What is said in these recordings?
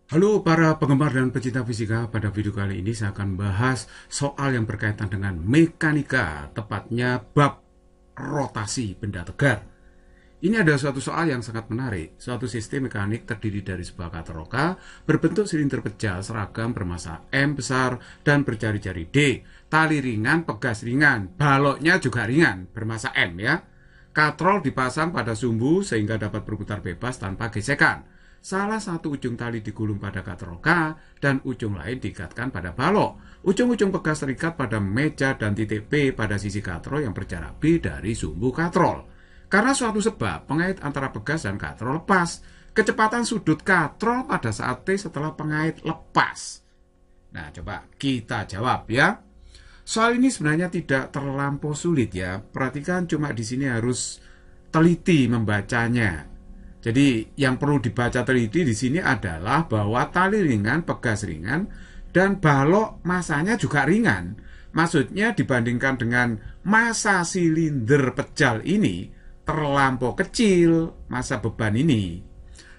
Halo para penggemar dan pecinta fisika, pada video kali ini saya akan bahas soal yang berkaitan dengan mekanika, tepatnya bab rotasi benda tegar. Ini ada suatu soal yang sangat menarik. Suatu sistem mekanik terdiri dari sebuah katroka berbentuk silinder pejal seragam bermasa M besar dan berjari-jari D. Tali ringan, pegas ringan, baloknya juga ringan, bermasa M ya. Katrol dipasang pada sumbu sehingga dapat berputar bebas tanpa gesekan. Salah satu ujung tali digulung pada katroka dan ujung lain diikatkan pada balok. Ujung-ujung pegas terikat pada meja dan titik P pada sisi katrol yang berjarak B dari sumbu katrol. Karena suatu sebab, pengait antara pegas dan katrol lepas. Kecepatan sudut katrol pada saat T setelah pengait lepas. Nah, coba kita jawab ya. Soal ini sebenarnya tidak terlampau sulit ya. Perhatikan cuma di sini harus teliti membacanya. Jadi yang perlu dibaca teliti di sini adalah bahwa tali ringan, pegas ringan, dan balok masanya juga ringan. Maksudnya dibandingkan dengan massa silinder pejal ini terlampau kecil massa beban ini.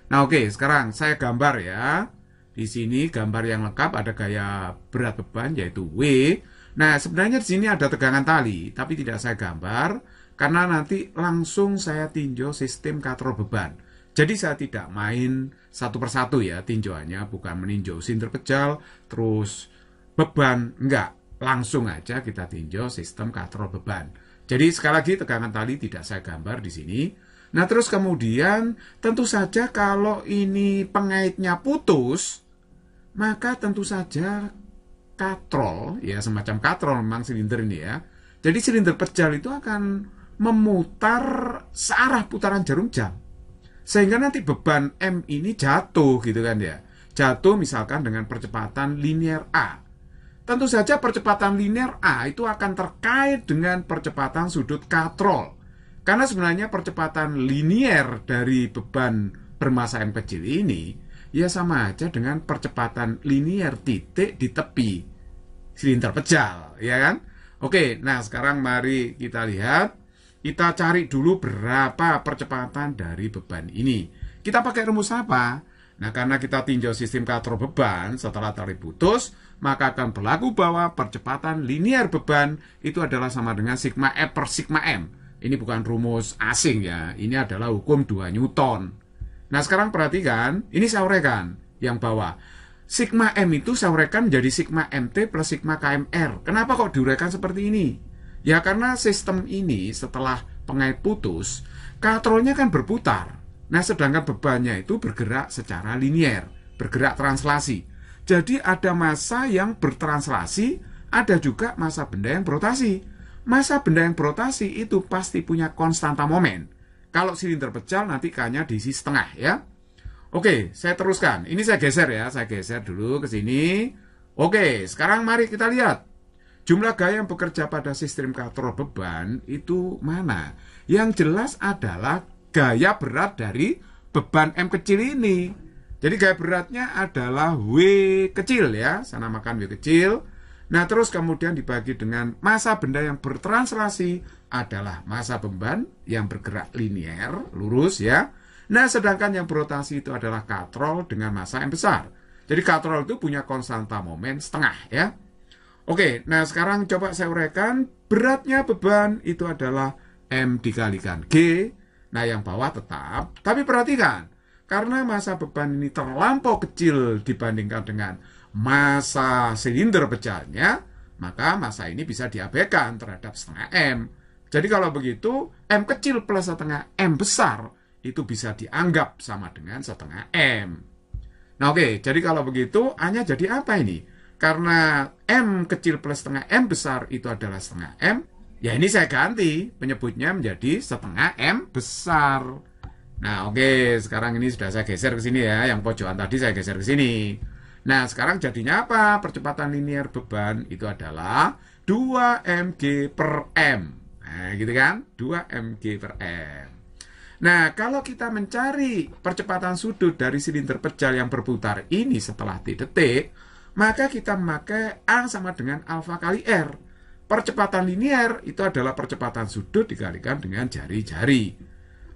Nah oke, sekarang saya gambar ya. Di sini gambar yang lengkap ada gaya berat beban yaitu W. Nah sebenarnya di sini ada tegangan tali, tapi tidak saya gambar karena nanti langsung saya tinjau sistem katrol beban. Jadi saya tidak main satu persatu ya tinjauannya, bukan meninjau silinder pejal terus beban, enggak, langsung aja kita tinjau sistem katrol beban. Jadi sekali lagi tegangan tali tidak saya gambar di sini. Nah terus kemudian tentu saja kalau ini pengaitnya putus, maka tentu saja katrol, ya semacam katrol memang silinder ini ya. Jadi silinder pejal itu akan memutar searah putaran jarum jam. Sehingga nanti beban M ini jatuh gitu kan ya. Jatuh misalkan dengan percepatan linear A. Tentu saja percepatan linear A itu akan terkait dengan percepatan sudut katrol. Karena sebenarnya percepatan linear dari beban bermasa M kecil ini ya sama aja dengan percepatan linear titik di tepi silinder pejal, ya kan? Oke, nah sekarang mari kita lihat. Kita cari dulu berapa percepatan dari beban ini. Kita pakai rumus apa? Nah, karena kita tinjau sistem katrol beban setelah tali putus, maka akan berlaku bahwa percepatan linear beban itu adalah sama dengan sigma F per sigma M. Ini bukan rumus asing ya, ini adalah hukum 2 Newton. Nah, sekarang perhatikan, ini saya uraikan yang bawah. Sigma M itu saya uraikan menjadi sigma MT plus sigma KMR. Kenapa kok diuraikan seperti ini? Ya karena sistem ini setelah pengait putus, katrolnya kan berputar. Nah sedangkan bebannya itu bergerak secara linier, bergerak translasi. Jadi ada massa yang bertranslasi, ada juga massa benda yang berotasi. Massa benda yang berotasi itu pasti punya konstanta momen. Kalau silinder pejal nanti K-nya diisi setengah ya. Oke, saya teruskan. Ini saya geser ya, saya geser dulu ke sini. Oke, sekarang mari kita lihat. Jumlah gaya yang bekerja pada sistem katrol beban itu mana? Yang jelas adalah gaya berat dari beban M kecil ini. Jadi gaya beratnya adalah W kecil ya, saya namakan W kecil. Nah terus kemudian dibagi dengan massa benda yang bertranslasi adalah massa beban yang bergerak linier, lurus ya. Nah sedangkan yang berotasi itu adalah katrol dengan massa M besar. Jadi katrol itu punya konstanta momen setengah ya. Oke, nah sekarang coba saya uraikan, beratnya beban itu adalah M dikalikan G, nah yang bawah tetap, tapi perhatikan, karena massa beban ini terlampau kecil dibandingkan dengan massa silinder pejalnya, maka massa ini bisa diabaikan terhadap setengah M. Jadi kalau begitu, M kecil plus setengah M besar, itu bisa dianggap sama dengan setengah M. Nah oke, jadi kalau begitu, A-nya jadi apa ini? Karena M kecil plus setengah M besar itu adalah setengah M, ya ini saya ganti penyebutnya menjadi setengah M besar. Nah oke, sekarang ini sudah saya geser ke sini ya, yang pojokan tadi saya geser ke sini. Nah sekarang jadinya apa? Percepatan linear beban itu adalah 2mg per M. Nah gitu kan, 2mg per M. Nah kalau kita mencari percepatan sudut dari silinder pejal yang berputar ini setelah T detik, maka kita memakai A sama dengan alfa kali R. Percepatan linear itu adalah percepatan sudut dikalikan dengan jari-jari.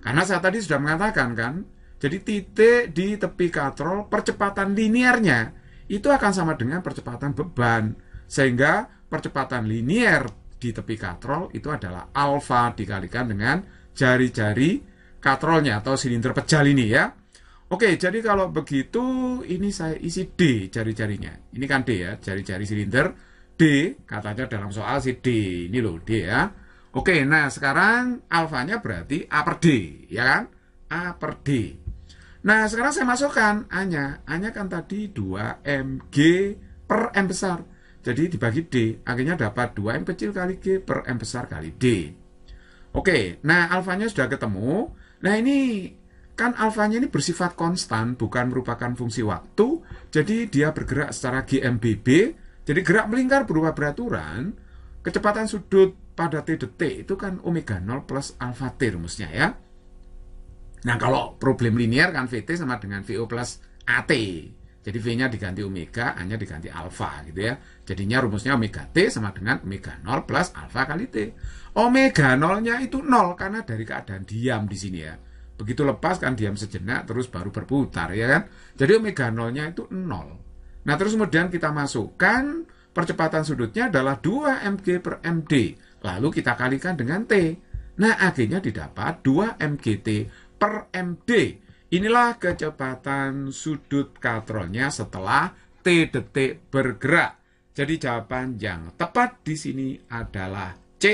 Karena saya tadi sudah mengatakan kan, Jadi titik di tepi katrol, percepatan linearnya itu akan sama dengan percepatan beban. Sehingga percepatan linear di tepi katrol itu adalah alfa dikalikan dengan jari-jari katrolnya atau silinder pejal ini ya. Oke, jadi kalau begitu ini saya isi D jari-jarinya. Ini kan D ya, jari-jari silinder D, katanya dalam soal si D. Ini loh D ya. Oke, nah sekarang alfanya berarti A per D, ya kan? A per D. Nah, sekarang saya masukkan A-nya. A-nya kan tadi 2mg per M besar. Jadi dibagi D, akhirnya dapat 2M kecil kali G per M besar kali D. Oke, nah alfanya sudah ketemu. Nah ini kan alfanya ini bersifat konstan, bukan merupakan fungsi waktu. Jadi dia bergerak secara GMBB. Jadi gerak melingkar berupa beraturan. Kecepatan sudut pada T detik itu kan omega 0 plus alfa T rumusnya ya. Nah, kalau problem linear kan VT sama dengan VO plus AT. Jadi V-nya diganti omega, A-nya diganti alfa gitu ya. Jadinya rumusnya omega T sama dengan omega 0 plus alfa kali T. Omega 0-nya itu 0 karena dari keadaan diam di sini ya. Begitu lepas kan diam sejenak terus baru berputar ya kan. Jadi omega 0-nya itu 0. Nah, terus kemudian kita masukkan percepatan sudutnya adalah 2mg per md. Lalu kita kalikan dengan T. Nah, akhirnya didapat 2mgt per md. Inilah kecepatan sudut katrolnya setelah T detik bergerak. Jadi jawaban yang tepat di sini adalah C.